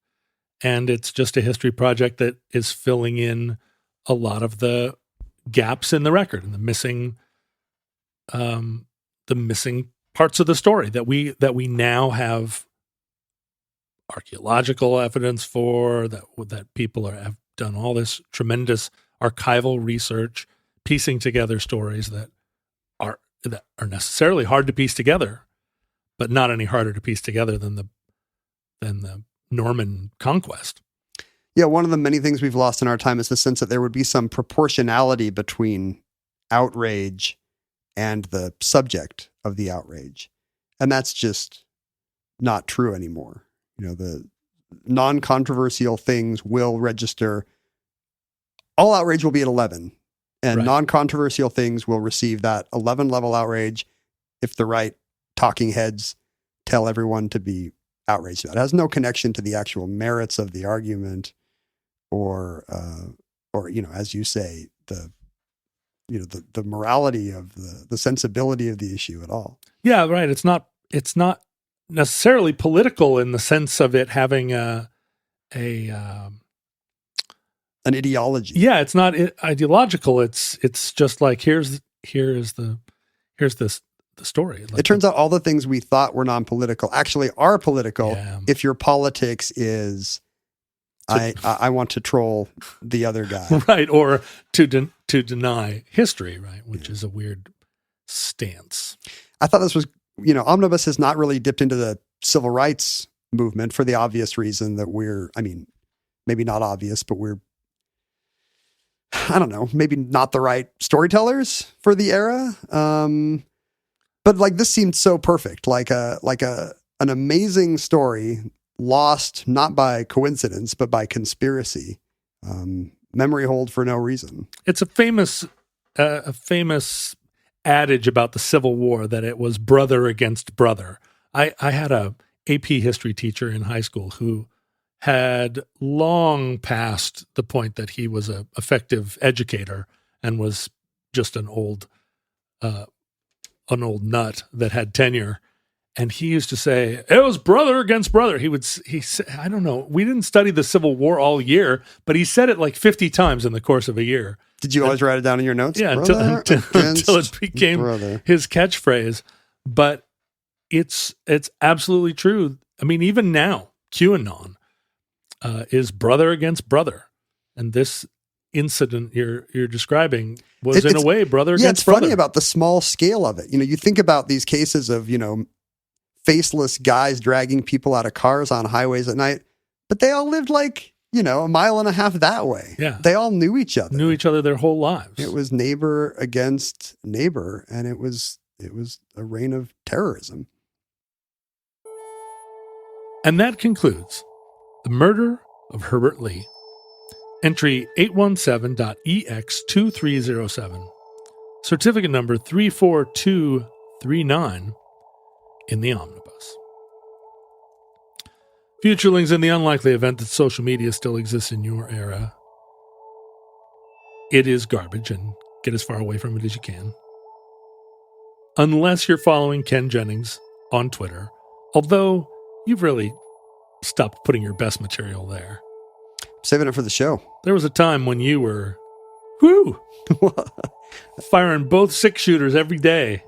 And it's just a history project that is filling in a lot of the gaps in the record and the missing parts of the story that we now have archaeological evidence for, that people have done all this tremendous archival research, piecing together stories that are necessarily hard to piece together, but not any harder to piece together than the Norman conquest. Yeah, one of the many things we've lost in our time is the sense that there would be some proportionality between outrage and the subject of the outrage. And that's just not true anymore. The non-controversial things will register. All outrage will be at 11. And non-controversial things will receive that 11 level outrage if the right talking heads tell everyone to be outraged about it. It has no connection to the actual merits of the argument or as you say, the morality of the sensibility of the issue at all. Yeah, right. It's not necessarily political in the sense of it having an ideology. Yeah, it's not ideological. It's just like here's the story. Like it turns out all the things we thought were non-political actually are political. Yeah. If your politics is I want to troll the other guy, right? Or to deny history, right? Which is a weird stance. I thought this was, Omnibus has not really dipped into the civil rights movement for the obvious reason that maybe not obvious, but I don't know, maybe not the right storytellers for the era. But like this seemed so perfect, like an amazing story lost not by coincidence, but by conspiracy. Memory hold for no reason. It's a famous adage about the Civil War that it was brother against brother. I had a AP history teacher in high school who had long passed the point that he was an effective educator and was just an old nut that had tenure. And he used to say, it was brother against brother. He said, I don't know. We didn't study the Civil War all year, but he said it like 50 times in the course of a year. Did you always write it down in your notes? Yeah, until it became his catchphrase. But it's absolutely true. I mean, even now, QAnon is brother against brother. And this incident you're describing was in a way brother against brother. Yeah, it's funny about the small scale of it. You think about these cases of, faceless guys dragging people out of cars on highways at night, but they all lived like, a mile and a half that way. Yeah. They all knew each other. Their whole lives. It was neighbor against neighbor, and it was a reign of terrorism. And that concludes the murder of Herbert Lee. Entry 817.EX2307. Certificate number 34239 in the omnibus. Futurelings, in the unlikely event that social media still exists in your era, it is garbage, and get as far away from it as you can. Unless you're following Ken Jennings on Twitter, although you've really stopped putting your best material there. Saving it for the show. There was a time when you were, firing both 6-shooters every day. I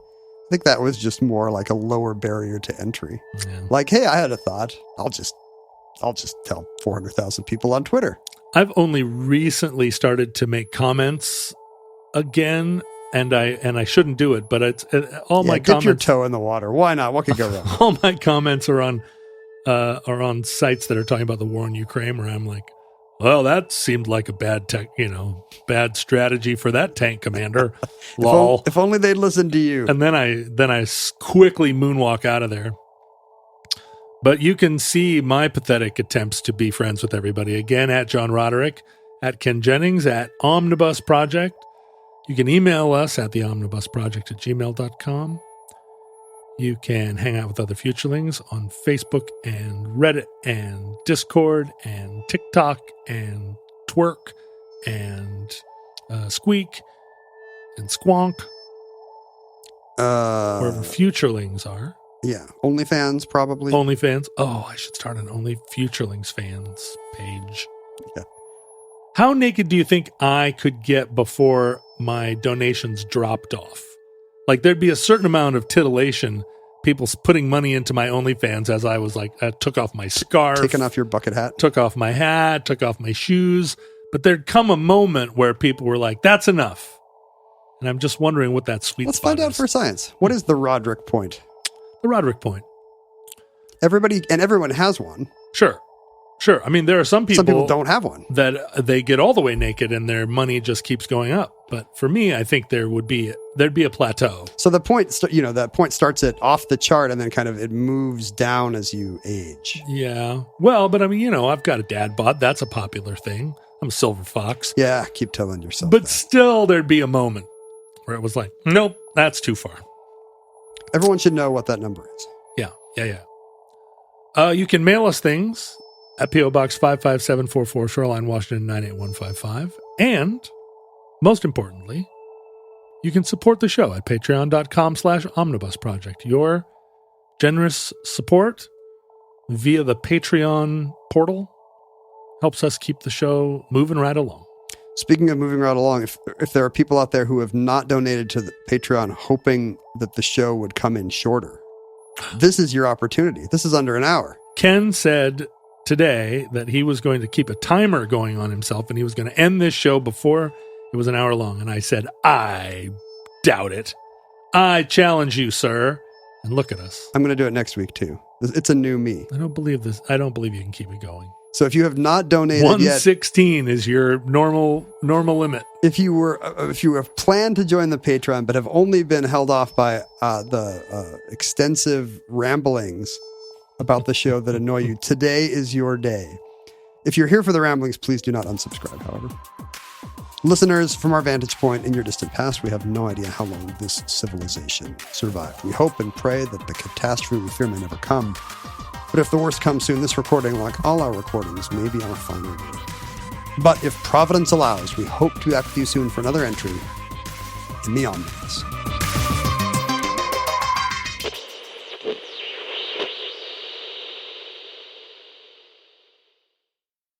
think that was just more like a lower barrier to entry. Yeah. Like, hey, I had a thought. I'll just tell 400,000 people on Twitter. I've only recently started to make comments again, and I shouldn't do it, but it's all my comments. Dip your toe in the water. Why not? What could go wrong? All my comments are on sites that are talking about the war in Ukraine, where I'm like, well, that seemed like a bad bad strategy for that tank commander. Lol. If only they'd listened to you. And then I quickly moonwalk out of there. But you can see my pathetic attempts to be friends with everybody again at John Roderick, at Ken Jennings, at Omnibus Project. You can email us at theomnibusproject@gmail.com. You can hang out with other Futurelings on Facebook and Reddit and Discord and TikTok and twerk and squeak and squonk. Wherever futurelings are. Yeah. OnlyFans, probably. OnlyFans. Oh, I should start an Only Futurelings fans page. Yeah. How naked do you think I could get before my donations dropped off? Like, there'd be a certain amount of titillation, people putting money into my OnlyFans as I was like, I took off my scarf. Taking off your bucket hat. Took off my hat, took off my shoes. But there'd come a moment where people were like, that's enough. And I'm just wondering what that sweet Let's spot find out is. for science. What is the Roderick point? The Roderick point. Everybody and everyone has one. Sure. I mean, there are some people don't have one. that they get all the way naked and their money just keeps going up. But for me, I think there'd be a plateau. So the point, that point starts at off the chart and then kind of it moves down as you age. Yeah. Well, but I mean, I've got a dad bod. That's a popular thing. I'm a silver fox. Yeah, keep telling yourself. But that. still, there'd be a moment where it was like, nope, that's too far. Everyone should know what that number is. Yeah. You can mail us things at P.O. Box 55744, Shoreline, Washington, 98155. And, most importantly, you can support the show at patreon.com/omnibus project. Your generous support via the Patreon portal helps us keep the show moving right along. Speaking of moving right along, if there are people out there who have not donated to the Patreon hoping that the show would come in shorter, this is your opportunity. This is under an hour. Ken said today that he was going to keep a timer going on himself and he was going to end this show before it was an hour long. And I said, I doubt it. I challenge you, sir. And look at us. I'm going to do it next week too. It's a new me. I don't believe this. I don't believe you can keep it going. So if you have not donated 116 is your normal limit. If you have planned to join the Patreon but have only been held off by the extensive ramblings about the show that annoy you, today is your day. If you're here for the ramblings, please do not unsubscribe, however. Listeners, from our vantage point in your distant past, we have no idea how long this civilization survived. We hope and pray that the catastrophe we fear may never come. But if the worst comes soon, this recording, like all our recordings, may be our final word. But if Providence allows, we hope to be back with you soon for another entry in the Omnibus.